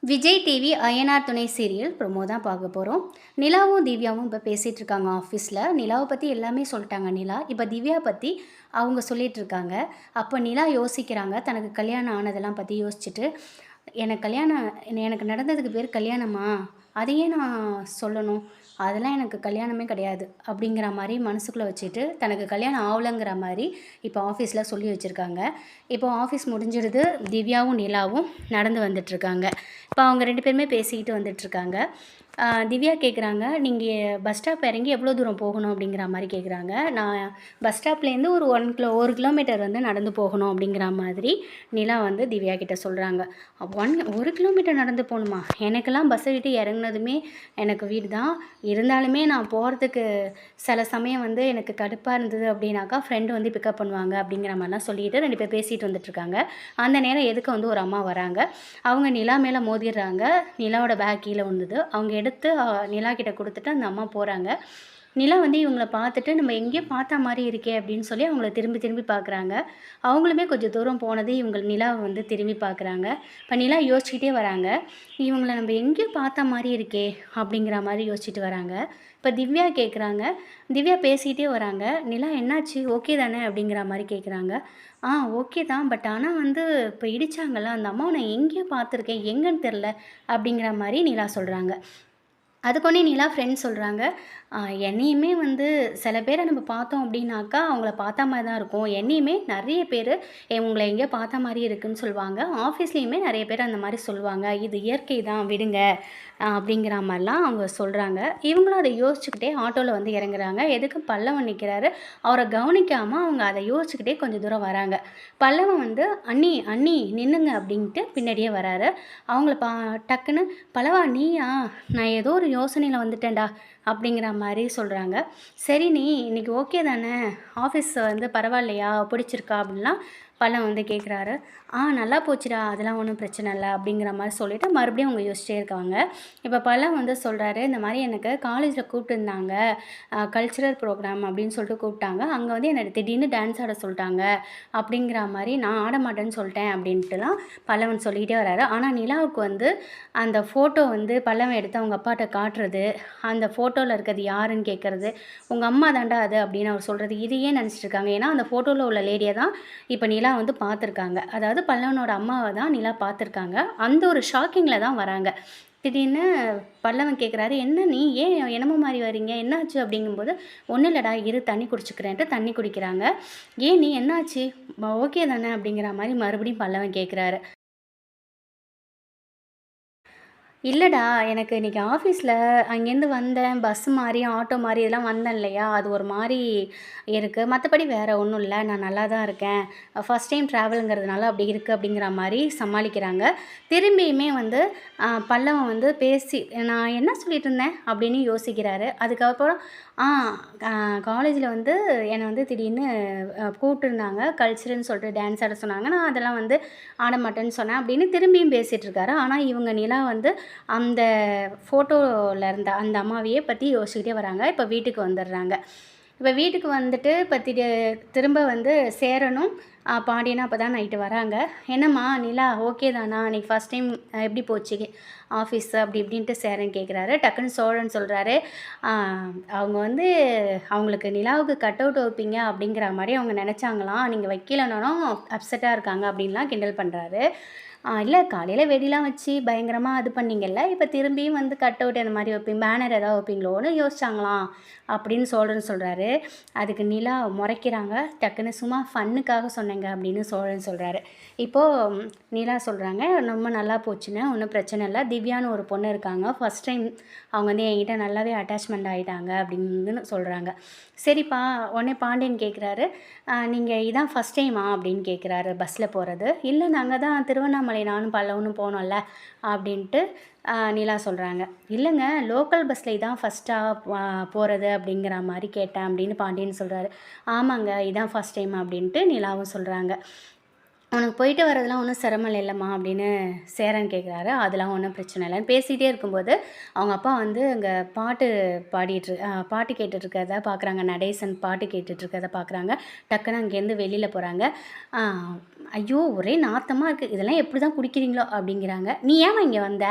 Vijay TV Ayyanar துணை serial promo தான் பார்க்க போகிறோம். நிலாவும் திவ்யாவும் இப்போ பேசிகிட்டு இருக்காங்க ஆஃபீஸில். நிலாவை பற்றி எல்லாமே சொல்லிட்டாங்க நிலா. இப்போ திவ்யா பற்றி அவங்க சொல்லிகிட்டு இருக்காங்க. அப்போ நிலா யோசிக்கிறாங்க, தனக்கு கல்யாணம் ஆனதெல்லாம் பற்றி யோசிச்சுட்டு, எனக்கு நடந்ததுக்கு பேர் கல்யாணமா? அதையே நான் சொல்லணும். அதெல்லாம் எனக்கு கல்யாணமே கிடையாது அப்படிங்கிற மாதிரி மனசுக்குள்ளே வச்சுட்டு, தனக்கு கல்யாணம் ஆகலைங்கிற மாதிரி இப்போ ஆஃபீஸில் சொல்லி வச்சுருக்காங்க. இப்போ ஆஃபீஸ் முடிஞ்சிடுது. திவ்யாவும் நிலாவும் நடந்து வந்துட்டுருக்காங்க. இப்போ அவங்க 2 பேருமே பேசிக்கிட்டு வந்துட்டுருக்காங்க. திவ்யா கேட்குறாங்க, "நீங்கள் பஸ் ஸ்டாப் இறங்கி எவ்வளோ தூரம் போகணும்?" அப்படிங்கிற மாதிரி கேட்குறாங்க. நான் பஸ் ஸ்டாப்லேருந்து ஒரு 1 கிலோமீட்டர் வந்து நடந்து போகணும் அப்படிங்கிற மாதிரி நிலா வந்து திவ்யா கிட்ட சொல்கிறாங்க. 1 கிலோமீட்டர் நடந்து போகணுமா? எனக்கெல்லாம் பஸ்ஸை விட்டு இறங்குனதுமே எனக்கு வீடு தான். இருந்தாலுமே நான் போகிறதுக்கு சில சமயம் வந்து எனக்கு கடுப்பாக இருந்தது அப்படின்னாக்கா, ஃப்ரெண்டு வந்து பிக்கப் பண்ணுவாங்க அப்படிங்கிற மாதிரிலாம் சொல்லிட்டு 2 பேர் பேசிகிட்டு வந்துட்டுருக்காங்க. அந்த நேரம் எதுக்கு வந்து ஒரு அம்மா வராங்க. அவங்க நிலா மேலே மோதிடுறாங்க. நிலாவோட பேக் கீழே விழுந்தது. அவங்க எடுத்து நிலா கிட்ட கொடுத்துட்டு அந்த அம்மா போகிறாங்க. நிலா வந்து இவங்கள பார்த்துட்டு, "நம்ம எங்கேயோ பார்த்த மாதிரி இருக்கே" அப்படின்னு சொல்லி அவங்கள திரும்பி திரும்பி பார்க்குறாங்க. அவங்களுமே கொஞ்சம் தூரம் போனது இவங்க நிலாவை வந்து திரும்பி பார்க்குறாங்க. இப்போ நிலா யோசிச்சுக்கிட்டே வராங்க, "இவங்கள நம்ம எங்கேயோ பார்த்த மாதிரி இருக்கே" அப்படிங்கிற மாதிரி யோசிச்சுட்டு வராங்க. இப்போ திவ்யா கேட்குறாங்க. திவ்யா பேசிக்கிட்டே வராங்க. "நிலா என்னாச்சு? ஓகே தானே?" அப்படிங்கிற மாதிரி கேட்குறாங்க. ஓகே தான். பட் ஆனால் வந்து இப்போ இடிச்சாங்கல்ல, அந்த அம்மாவை நான் எங்கேயோ பார்த்துருக்கேன். எங்கன்னு தெரில." அப்படிங்கிற மாதிரி நிலா சொல்கிறாங்க. அதுக்கொன்னே நிலா ஃப்ரெண்ட் சொல்கிறாங்க, என்னையுமே வந்து சில பேரை நம்ம பார்த்தோம் அப்படின்னாக்கா, அவங்கள பார்த்த மாரி தான் இருக்கும். என்னையுமே நெறைய பேரு உங்கள எங்கேயோ பார்த்த மாரி இருக்குன்னு சொல்லுவாங்க. ஆஃபீஸ்லேயுமே நெறைய பேர் அந்த மாரி சொல்லுவாங்க. இது இயற்கை தான் விடுங்க அப்படிங்கிற மாரிலாம் அவங்க சொல்கிறாங்க. இவங்களும் அதை யோசிச்சுக்கிட்டே ஆட்டோவில் வந்து இறங்குறாங்க. எதுக்கு பல்லவன் நிற்கிறாரு. அவரை கவனிக்காம அவங்க அதை யோசிச்சுக்கிட்டே கொஞ்சம் தூரம் வராங்க. பல்லவன் வந்து, "அண்ணி, அண்ணி நின்னுங்க" அப்படின்ட்டு பின்னாடியே வராரு. அவங்கள டக்குன்னு, "பல்லவா நீயா? நான் ஏதோ ஒரு யோசனையில் வந்துட்டேன்டா" அப்படிங்கிற மாதிரி சொல்கிறாங்க. "சரி நீ இன்னைக்கு ஓகே தானே? ஆஃபீஸ் வந்து பரவாயில்லையா? பிடிச்சிருக்கா?" அப்படின்லாம் பல்லவன் வந்து கேட்குறாரு. நல்லா போச்சுடா, அதெல்லாம் ஒன்றும் பிரச்சனை இல்லை" அப்படிங்கிற மாதிரி சொல்லிவிட்டு மறுபடியும் அவங்க யோசிச்சிட்டே இருக்காங்க. இப்போ பல்லவன் வந்து சொல்கிறாரு, "இந்த மாதிரி எனக்கு காலேஜில் கூப்பிட்டுருந்தாங்க. கல்ச்சுரல் ப்ரோக்ராம் அப்படின்னு சொல்லிட்டு கூப்பிட்டாங்க. அங்கே வந்து என்னை திடீர்னு டான்ஸ் ஆட சொல்லிட்டாங்க. அப்படிங்கிற மாதிரி நான் ஆட மாட்டேன்னு சொல்லிட்டேன்" அப்படின்ட்டுலாம் பல்லவன் சொல்லிக்கிட்டே வராரு. ஆனால் நிலாவுக்கு வந்து அந்த ஃபோட்டோ வந்து பல்லவன் எடுத்து அவங்க அப்பாட்ட காட்டுறது, அந்த ஃபோட்டோவில் இருக்கிறது யாருன்னு கேட்குறது, "உங்கள் அம்மா தான்டா அது" அப்படின்னு அவர் சொல்கிறது, இதையே நினச்சிட்டு இருக்காங்க. ஏன்னா அந்த ஃபோட்டோவில் உள்ள லேடியை தான் இப்போ நிலா வந்து பார்த்துருக்காங்க. அதாவது பல்லவனோட அம்மாவை தான் நிலா பார்த்துருக்காங்க. அந்த ஒரு ஷாக்கிங்கில் தான் வராங்க. திடீர்னு பல்லவன் கேட்குறாரு, "என்ன நீ ஏன் என்னமோ மாரி வரீங்க? என்னாச்சு?" அப்படிங்கும்போது, "ஒன்றும் இல்லைடா, இரு தண்ணி குடிச்சுக்கிறேன்ட்டு" தண்ணி குடிக்கிறாங்க. "ஏன் நீ என்னாச்சு? ஓகே தானே?" அப்படிங்கிற மாதிரி மறுபடியும் பல்லவன் கேட்குறாரு. இல்லடா, எனக்கு இன்னைக்கு ஆஃபீஸில் அங்கேருந்து வந்தேன். பஸ் மாறி, ஆட்டோ மாறி இதெல்லாம் வந்தேன் இல்லையா? அது ஒரு மாரி இருக்கு. மத்தபடி வேற ஒண்ணும் இல்ல. நான் நல்லா தான் இருக்கேன். ஃபர்ஸ்ட் டைம் ட்ராவலுங்கிறதுனால அப்படி இருக்கு அப்படிங்கிற மாரி சமாளிக்கிறாங்க. திரும்பியுமே வந்து பல்லவன் வந்து பேசி, "நான் என்ன சொல்லிட்டு இருந்தேன்?" அப்படின்னு யோசிக்கிறாரு. அதுக்கப்புறம் ஆ அ காலேஜில வந்து என்னை வந்து திடீர்னு கூப்பிட்டுருந்தாங்க. கல்ச்சுரல்னு சொல்லிட்டு டான்ஸ் ஆட சொன்னாங்க. நான் அதெல்லாம் வந்து ஆட மாட்டேன்னு சொன்னேன் அப்படின்னு திரும்பியும் பேசிட்டு இருக்காரு. ஆனா இவங்க நிலா வந்து அந்த ஃபோட்டோவில் இருந்த அந்த அம்மாவையே பற்றி யோசிச்சுக்கிட்டே வராங்க. இப்போ வீட்டுக்கு வந்துடுறாங்க. இப்போ வீட்டுக்கு வந்துட்டு இப்போ திரும்ப வந்து சேரனும் பாண்டியனும் அப்போ தான் நைட்டு வராங்க. "என்னம்மா நிலா ஓகே தானா? அன்றைக்கி ஃபஸ்ட் டைம் எப்படி போச்சு ஆஃபீஸு?" அப்படி இப்படின்ட்டு சேரன் கேட்குறாரு. டக்குன்னு சோழன் சொல்கிறாரு, அவங்க வந்து அவங்களுக்கு நிலாவுக்கு கட் அவுட் வைப்பீங்க அப்படிங்கிற மாதிரி அவங்க நினச்சாங்களாம். நீங்கள் வைக்கலனாலும் அப்செட்டாக இருக்காங்க அப்படின்லாம் கிண்டல் பண்ணுறாரு. "இல்லை, காலையில் வெடிலாம் வச்சு பயங்கரமாக இது பண்ணீங்கல்ல, இப்போ திரும்பியும் வந்து கட் அவுட் அந்த மாதிரி வைப்பீங்க, பேனர் ஏதாவது வைப்பீங்களோன்னு யோசிச்சாங்களாம்" அப்படின்னு சோழன் சொல்கிறாரு. அதுக்கு நிலா முறைக்கிறாங்க. டக்குன்னு, "சும்மா ஃபன்னுக்காக சொன்னேங்க" அப்படின்னு சோழன் சொல்கிறாரு. இப்போது நிலா சொல்கிறாங்க, "ரொம்ப நல்லா போச்சுங்க, ஒன்றும் பிரச்சனை இல்லை. திவ்யான்னு ஒரு பொண்ணு இருக்காங்க. ஃபஸ்ட் டைம் அவங்க வந்து என்கிட்ட நல்லாவே அட்டாச்மெண்ட் ஆகிட்டாங்க" அப்படின்னு சொல்கிறாங்க. சரிப்பா. உடனே பாண்டியன் கேட்குறாரு, "நீங்கள் இதான் ஃபஸ்ட் டைமா?" அப்படின்னு கேட்குறாரு பஸ்ஸில் போகிறது. "இல்லை, நாங்கள் தான் திருவண்ணாமலை நானும் பல்லவனும் போனோம்ல" அப்படின்ட்டு நிலா சொல்கிறாங்க. "இல்லைங்க, லோக்கல் பஸ்ஸில் இதான் ஃபஸ்ட்டா போகிறது அப்படிங்கிற மாதிரி கேட்டேன்" அப்படின்னு பாண்டியன் சொல்கிறாரு. "ஆமாங்க, இதான் ஃபஸ்ட் டைம்" அப்படின்ட்டு நிலாவும் சொல்கிறாங்க. உனக்கு போயிட்டு வரதெல்லாம் ஒன்றும் சிரமம் இல்லைம்மா அப்படின்னு சேரன் கேட்குறாரு. அதெல்லாம் ஒன்றும் பிரச்சனை இல்லைன்னு பேசிகிட்டே இருக்கும்போது அவங்க அப்பா வந்து அங்கே பாட்டு கேட்டுட்ருக்கிறத பார்க்குறாங்க. நடேசன் பாட்டு கேட்டுட்ருக்கிறத பார்க்குறாங்க. டக்குன்னு அங்கேருந்து வெளியில் போகிறாங்க. ஐயோ ஒரே நாத்தமாக இருக்குது, இதெல்லாம் எப்படி தான் குடிக்கிறீங்களோ அப்படிங்கிறாங்க. நீ ஏம்மா இங்கே வந்த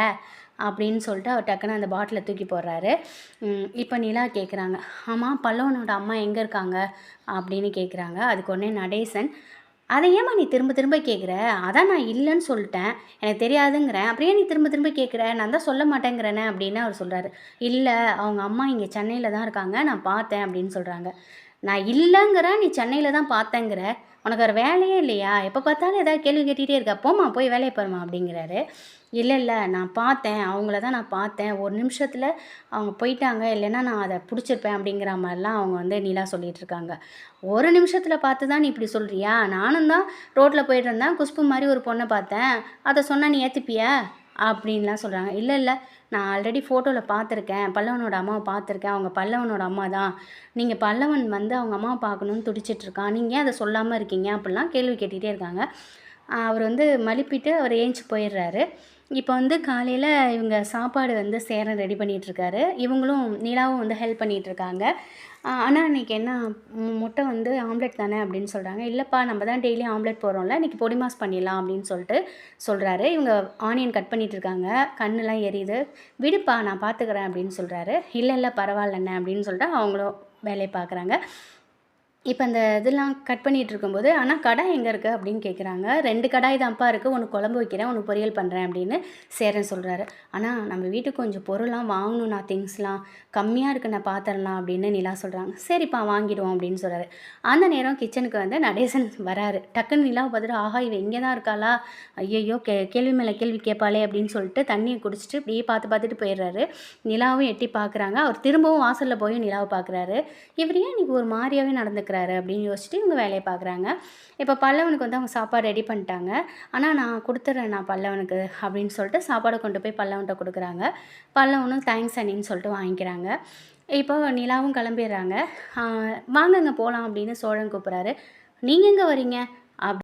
அப்படின்னு சொல்லிட்டு அவர் டக்குன்னு அந்த பாட்டிலை தூக்கி போடுறாரு. இப்போ நிலா கேட்குறாங்க, ஆமாம் பல்லவனோட அம்மா எங்கே இருக்காங்க அப்படின்னு கேட்குறாங்க. அதுக்கு உடனே நடேசன், அதை ஏம்மா நீ திரும்ப திரும்ப கேட்குற? அதான் நான் இல்லைன்னு சொல்லிட்டேன், எனக்கு தெரியாதுங்கிறேன், அப்புறம் ஏன் நீ திரும்ப திரும்ப கேட்குற? நான் தான் சொல்ல மாட்டேங்கிறேனே அப்படின்னு அவர் சொல்கிறாரு. இல்லை அவங்க அம்மா இங்கே சென்னையில் தான் இருக்காங்க, நான் பார்த்தேன் அப்படின்னு சொல்கிறாங்க. நான் இல்லைங்கிறேன், நீ சென்னையில் தான் பார்த்தேங்கிற, உனக்கு ஒரு வேலையே இல்லையா? எப்போ பார்த்தாலும் ஏதாவது கேள்வி கேட்டுகிட்டே இருக்க, போம்மா போய் வேலையை பாரும்மா அப்படிங்கிறாரு. இல்லை நான் பார்த்தேன், அவங்கள தான் நான் பார்த்தேன், ஒரு நிமிஷத்தில் அவங்க போயிட்டாங்க, இல்லைன்னா நான் அதை பிடிச்சிருப்பேன் அப்படிங்கிற மாதிரிலாம் அவங்க வந்து நிலா சொல்லிகிட்ருக்காங்க. ஒரு நிமிஷத்தில் பார்த்து தான் நீ இப்படி சொல்கிறியா? நானும் தான் ரோட்டில் போயிட்டுருந்தேன், குஷ்பு மாதிரி ஒரு பொண்ணை பார்த்தேன், அதை சொன்னால் நீ ஏற்றுப்பியா அப்படின்லாம் சொல்கிறாங்க. இல்லை நான் ஆல்ரெடி ஃபோட்டோவில் பார்த்துருக்கேன், பல்லவனோட அம்மாவை பார்த்துருக்கேன், அவங்க பல்லவனோட அம்மா தான், நீங்கள் பல்லவன் வந்து அவங்க அம்மாவை பார்க்கணுன்னு துடிச்சிட்ருக்கான், நீங்கள் ஏன் அதை சொல்லாமல் இருக்கீங்க அப்படிலாம் கேள்வி கேட்டுகிட்டே இருக்காங்க. அவர் வந்து மழுப்பிட்டு அவர் ஏஞ்சி போயிடுறாரு. இப்போ வந்து காலையில் இவங்க சாப்பாடு வந்து சேரன் ரெடி பண்ணிகிட்ருக்காரு. இவங்களும் நிலாவும் வந்து ஹெல்ப் பண்ணிகிட்ருக்காங்க. அண்ணா இன்றைக்கி என்ன முட்டை வந்து ஆம்லெட் தானே அப்படின்னு சொல்கிறாங்க. இல்லைப்பா நம்ம தான் டெய்லி ஆம்லெட் போடுறோம்ல, இன்றைக்கி பொடி மாஸ் பண்ணிடலாம் அப்படின்னு சொல்லிட்டு சொல்கிறாரு. இவங்க ஆனியன் கட் பண்ணிகிட்ருக்காங்க, கண்ணெலாம் எரியுது. விடுப்பா நான் பார்த்துக்கிறேன் அப்படின்னு சொல்கிறாரு. இல்லை பரவாயில்லண்ணே அப்படின்னு சொல்லிட்டு அவங்களும் வேலையை பார்க்குறாங்க. இப்போ அந்த இதெல்லாம் கட் பண்ணிகிட்டு இருக்கும்போது, ஆனால் கடாய் எங்கே இருக்குது அப்படின்னு கேட்குறாங்க. 2 கடாய் தான்ப்பா இருக்குது, ஒன்று குழம்பு வைக்கிறேன், ஒன்று பொரியல் பண்ணுறேன் அப்படின்னு சேரன் சொல்கிறாரு. ஆனால் நம்ம வீட்டுக்கு கொஞ்சம் பொருள்லாம் வாங்கணும்ண்ணா, திங்ஸ்லாம் கம்மியாக இருக்குண்ணா பாத்திரலாம் அப்படின்னு நிலா சொல்கிறாங்க. சரிப்பா வாங்கிடுவோம் அப்படின்னு சொல்கிறாரு. அந்த நேரம் கிச்சனுக்கு வந்து நடேசன் வராரு. டக்குன்னு நிலாவை பார்த்துட்டு, ஆஹா இவ இங்கே தான் இருக்காளா, ஐயையோ கேள்வி மேலே கேள்வி கேட்பாளே அப்படின்னு சொல்லிட்டு தண்ணியை குடிச்சிட்டு இப்படியே பார்த்துட்டு போயிடுறாரு. நிலாவும் எட்டி பார்க்குறாங்க. அவர் திரும்பவும் வாசலில் போய் நிலாவை பார்க்குறாரு. இவர் ஏன் இன்றைக்கி ஒரு மாதிரியாகவே நடந்துக்கிறாரு அப்படின்னு யோசிச்சுட்டு இவங்க வேலையை பார்க்குறாங்க. இப்போ பல்லவனுக்கு வந்து அவங்க சாப்பாடு ரெடி பண்ணிட்டாங்க. ஆனால் நான் கொடுத்துட்றேன் நான் பல்லவனுக்கு அப்படின்னு சொல்லிட்டு சாப்பாடை கொண்டு போய் பல்லவன்கிட்ட கொடுக்குறாங்க. பல்லவனும் தேங்க்ஸ் அண்ணின்னு சொல்லிட்டு வாங்கிக்கிறாங்க. இப்போ நிலாவும் கிளம்பிடுறாங்க. வாங்கங்க போகலாம் அப்படின்னு சோழன் கூப்பிட்றாரு. நீங்கள் எங்கே வரீங்க அப்படி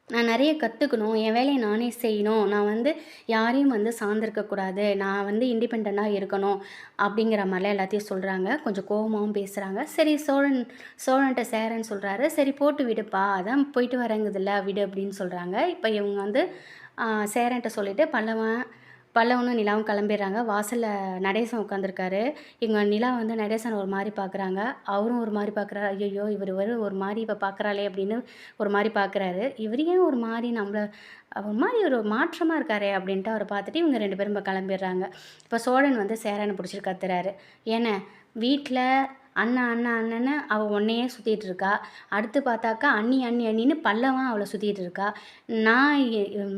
நான் நிறைய கற்றுக்கணும், என் வேலையை நானே செய்யணும், நான் வந்து யாரையும் வந்து சார்ந்திருக்கக்கூடாது, நான் வந்து இண்டிபெண்டண்ட்டாக இருக்கணும் அப்படிங்கிற மாதிரிலாம் எல்லாத்தையும் சொல்கிறாங்க. கொஞ்சம் கோவமாகவும் பேசுகிறாங்க. சரி சோழன்ட்ட சேரன்னு சொல்கிறாரு. சரி போட்டு விடுப்பா, அதான் போயிட்டு வரேங்குதுல்ல விடு அப்படின்னு சொல்கிறாங்க. இப்போ இவங்க வந்து சேரன்ட்ட சொல்லிவிட்டு பல்லவனும் நிலாவும் கிளம்பிடுறாங்க. வாசலில் நடேசன் உட்காந்துருக்காரு. இவங்க நிலா வந்து நடேசன் ஒரு மாதிரி பார்க்குறாங்க. அவரும் ஒரு மாதிரி பார்க்குறாரு. ஐயையோ இவர் ஒரு மாதிரி இவ பார்க்குறாளே அப்படின்னு ஒரு மாதிரி பார்க்குறாரு. இவர் ஏன் ஒரு மாதிரி நம்மள ஒரு மாதிரி ஒரு மாற்றமாக இருக்காரே அப்படின்ட்டு அவரை பார்த்துட்டு இவங்க 2 பேரும் இப்போ கிளம்பிடுறாங்க. இப்போ சோழன் வந்து சேரனை பிடிச்சிட்டு கத்துறாரு. ஏன்னா வீட்டில் அண்ணன்னு அவள் உன்னையே சுற்றிட்டு இருக்கா. அடுத்து பார்த்தாக்கா அண்ணின்னு பல்லவன் அவளை சுற்றிட்டு இருக்கா.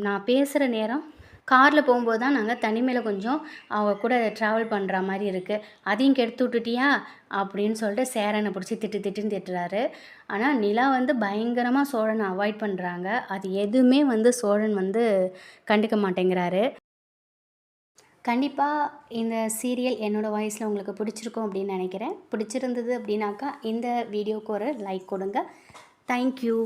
நான் பேசுகிற நேரம் காரில் போகும்போது தான் நாங்கள் தனிமையில் கொஞ்சம் அவள் கூட ட்ராவல் பண்ணுற மாதிரி இருக்குது, அதையும் கெடுத்து விட்டுட்டியா அப்படின்னு சொல்லிட்டு சேரனை பிடிச்சி திட்டுன்னு திட்டுறாரு. ஆனால் நிலா வந்து பயங்கரமாக சோழனை அவாய்ட் பண்ணுறாங்க. அது எதுவுமே வந்து சோழன் வந்து கண்டுக்க மாட்டேங்கிறாரு. கண்டிப்பாக இந்த சீரியல் என்னோடய வாய்ஸில் உங்களுக்கு பிடிச்சிருக்கும் அப்படின்னு நினைக்கிறேன். பிடிச்சிருந்தது அப்படின்னாக்கா இந்த வீடியோவுக்கு ஒரு லைக் கொடுங்க. தேங்க்யூ.